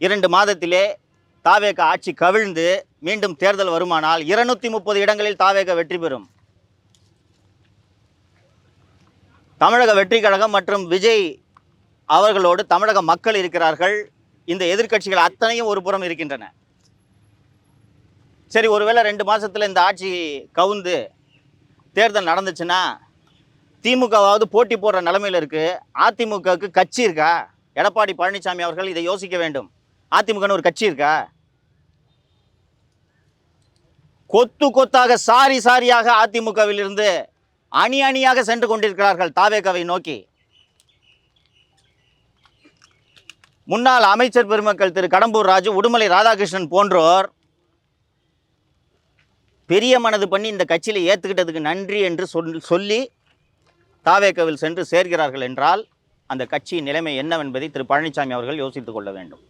2 மாதத்திலே தாவேக ஆட்சி கவிழ்ந்து மீண்டும் தேர்தல் வருமானால் 230 இடங்களில் தாவேக வெற்றி பெறும். தமிழக வெற்றி கழகம் மற்றும் விஜய் அவர்களோடு தமிழக மக்கள் இருக்கிறார்கள். இந்த எதிர்க்கட்சிகள் அத்தனையும் ஒரு புறம் இருக்கின்றன. சரி, ஒருவேளை 2 மாதத்தில் இந்த ஆட்சி கவுந்து தேர்தல் நடந்துச்சுன்னா திமுகவாவது போட்டி போடுற நிலைமையில் இருக்குது. அதிமுகவுக்கு கட்சி இருக்கா? எடப்பாடி பழனிசாமி அவர்கள் இதை யோசிக்க வேண்டும். அதிமுகன்னு ஒரு கட்சி இருக்கா? கொத்து கொத்தாக சாரி சாரியாக அதிமுகவில் இருந்து அணி அணியாக சென்று கொண்டிருக்கிறார்கள் தாவேகாவை நோக்கி. முன்னாள் அமைச்சர் பெருமக்கள் திரு கடம்பூர் ராஜு, உடுமலை ராதாகிருஷ்ணன் போன்றோர் பெரிய மனது பண்ணி இந்த கட்சியில் ஏற்றுக்கிட்டதுக்கு நன்றி என்று சொல்லி தாவேகாவில் சென்று சேர்கிறார்கள் என்றால் அந்த கட்சியின் நிலைமை என்னவென்பதை திரு பழனிசாமி அவர்கள் யோசித்துக் கொள்ள வேண்டும்.